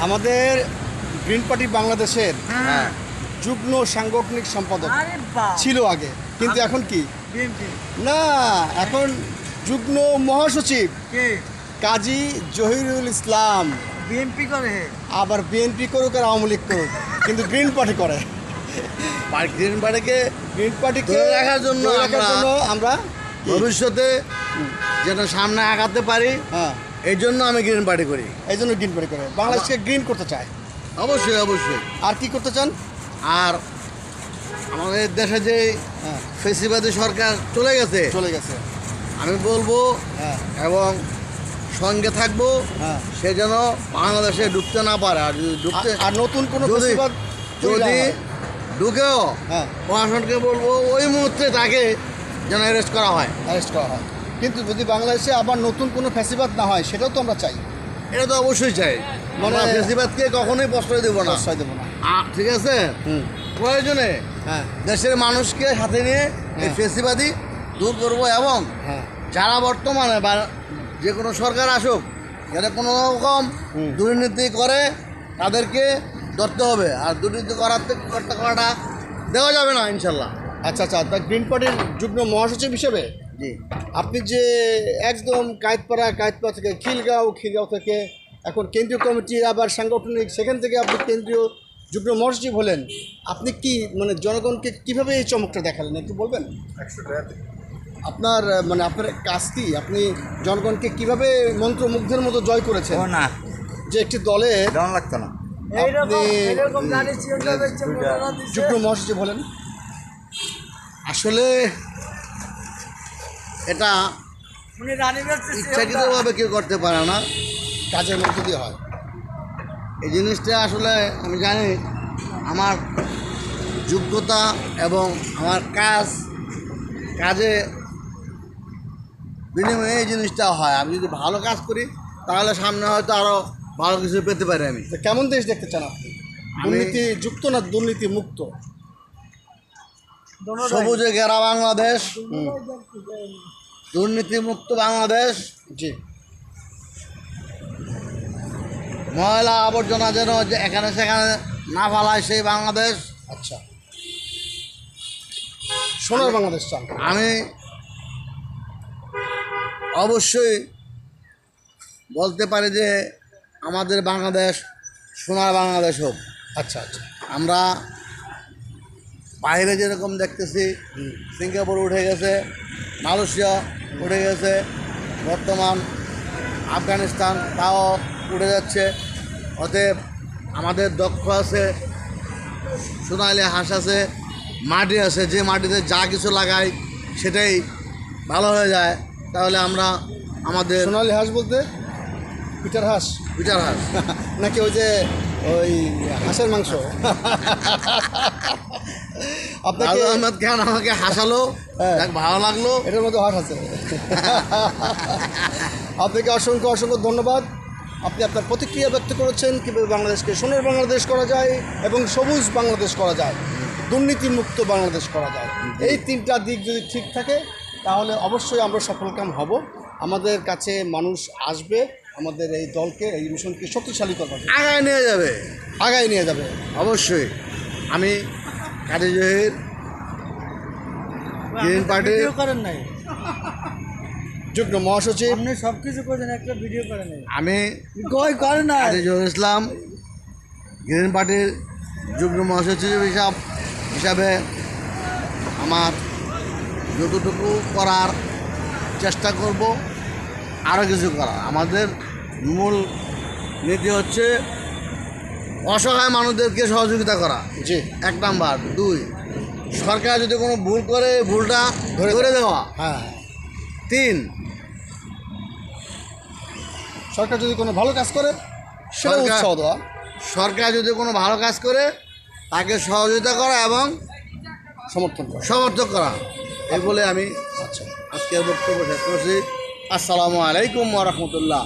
আমাদের green party বাংলাদেশের হ্যাঁ যুগ্ম সাংগঠনিক সম্পাদক আরে বাহ ছিল আগে, কিন্তু এখন কি বিএনপি না, এখন যুগ্ম মহাসচিব কে কাজী জহিরুল ইসলাম। বিএনপি করে আবার বিএনপি করুক আর আওয়ামী লীগ করুক, কিন্তু গ্রিন পার্টি করে। গ্রিন পার্টিকে গ্রিন পার্টিকে ধরে রাখার জন্য আমরা ভবিষ্যতে যেন সামনে আগাতে পারি, হ্যাঁ এই জন্য আমি গ্রিন পার্টি করি। এই জন্য গ্রিন পার্টি করে, বাংলাদেশকে গ্রিন করতে চায়। অবশ্যই অবশ্যই। আর কি করতে চান? আর আমাদের দেশে যে হ্যাঁ ফেসিবাদী সরকার চলে গেছে, আমি বলবো হ্যাঁ এবং সঙ্গে থাকবো, হ্যাঁ সে যেন বাংলাদেশে ঢুকতে না পারে। আর যদি ঢুকতে আর নতুন কোনো যদি ফেসিবাদ তৈরি না যদি হয়। ঢুকেও হ্যাঁ প্রশাসনকে বলবো ওই মুহূর্তে তাকে যেন অ্যারেস্ট করা হয়। অ্যারেস্ট করা হয়। কিন্তু যদি বাংলাদেশে আবার নতুন কোনো ফ্যাসিবাদ না হয়, সেটাও তো আমরা চাই। এটা তো অবশ্যই চাই, মানে আমরা ফেসিবাদকে কখনোই প্রশ্রয় দেবো না। আশ্রয় দেবো না। ঠিক আছে, প্রয়োজনে হ্যাঁ দেশের মানুষকে সাথে নিয়ে এই ফেসিবাদী দূর করবো এবং হ্যাঁ যারা বর্তমানে বা যে কোনো সরকার আসুক, যারা কোনো রকম দুর্নীতি করে তাদেরকে ধরতে হবে, আর দুর্নীতি করাটা দেওয়া যাবে না ইনশাল্লাহ। আচ্ছা আচ্ছা, তা গ্রিন পার্টির যুগ্ম মহাসচিব হিসেবে জি, আপনি যে একদম কায়েতপাড়া থেকে খিলগাঁও থেকে এখন কেন্দ্রীয় কমিটি আবার সাংগঠনিক, সেখান থেকে আপনি কেন্দ্রীয় যুগ্ম মহাসচিব হলেন, আপনি কি মানে জনগণকে কিভাবে এই চমকটা দেখালেন একটু বলবেন? আপনার মানে আপনার কাজ কি? আপনি জনগণকে কিভাবে মন্ত্রমুগ্ধের মতো জয় করেছেন না যে একটি দলে দাম লাগতো না আপনি এরকম গাড়ি যুগ্ম মহাসচিব হলেন? আসলে এটা উনি রানী ইচ্ছাকৃতভাবে কেউ করতে পারে না, কাজের মধ্যে দিয়ে হয়। এই জিনিসটা আসলে আমি জানি আমার যোগ্যতা এবং আমার কাজে বিনিময়ে এই জিনিসটা হয়। আমি যদি ভালো কাজ করি তাহলে সামনে হয়তো আরও ভালো কিছু পেতে পারি। আমি তো কেমন দেশ দেখতে চান আপনি? দুর্নীতি যুক্ত না দুর্নীতি মুক্ত? সবুজে ঘেরা বাংলাদেশ, দুর্নীতি মুক্ত বাংলাদেশ, জি ময়লা আবর্জনা যেন যে এখানে সেখানে না ফেলায় সেই বাংলাদেশ। আচ্ছা, সোনার বাংলাদেশ চান? আমি অবশ্যই বলতে পারি যে আমাদের বাংলাদেশ সোনার বাংলাদেশ হোক। আচ্ছা আচ্ছা, আমরা বাইরে যেরকম দেখতেছি, সিঙ্গাপুর উঠে গেছে, মালয়েশিয়া উঠে গেছে, বর্তমান আফগানিস্তান তাও উঠে যাচ্ছে। অতএব আমাদের দক্ষ আছে, সোনালি হাঁস আছে, মাটি আছে, যে মাটিতে যা কিছু লাগাই সেটাই ভালো হয়ে যায়। তাহলে আমরা আমাদের সোনালি হাঁস বলতে পিটার হাঁস বিচার হাঁস নাকি ওই যে ওই হাঁসের মাংস? আপনাকে আলু আহমেদ খান আমাকে হাসালো, হ্যাঁ। যাক ভালো লাগলো। এটার মধ্যে হাঁস আছে। আপনাকে অসংখ্য অসংখ্য ধন্যবাদ। আপনি আপনার প্রতিক্রিয়া ব্যক্ত করেছেন কীভাবে বাংলাদেশকে সোনার বাংলাদেশ করা যায় এবং সবুজ বাংলাদেশ করা যায়, দুর্নীতিমুক্ত বাংলাদেশ করা যায়। এই তিনটা দিক যদি ঠিক থাকে তাহলে অবশ্যই আমরা সফলকাম হব। আমাদের কাছে মানুষ আসবে, আমাদের এই দলকে, এই মিশনকে শক্তিশালী করবে, আগায় নিয়ে যাবে, আগায় নিয়ে যাবে। অবশ্যই। আমি কাজী জহির, গ্রিন পার্টির করেন নাই, যুগ্ম মহাসচিব। আপনি সব কিছু করেন, একটা ভিডিও করেন নাই। আমি করেন না কাজী জহির ইসলাম, গ্রিন পার্টির যুগ্ম মহাসচিব হিসাবে আমার যতটুকু করার চেষ্টা করব, আরও কিছু করার। আমাদের মূল নীতি হচ্ছে অসহায় মানুষদেরকে সহযোগিতা করা, জি, 1 নাম্বার। 2, সরকার যদি কোনো ভুল করে ভুলটা ধরে দেওয়া। হ্যাঁ, 3, সরকার যদি কোনো ভালো কাজ করে সেটা উৎসাহ দেওয়া। সরকার যদি কোনো ভালো কাজ করে তাকে সহযোগিতা করা এবং সমর্থন করা। এই বলে আমি আচ্ছা, আজকের বক্তব্য শেষ করছি। আসসালামু আলাইকুম ওয়া রাহমাতুল্লাহ।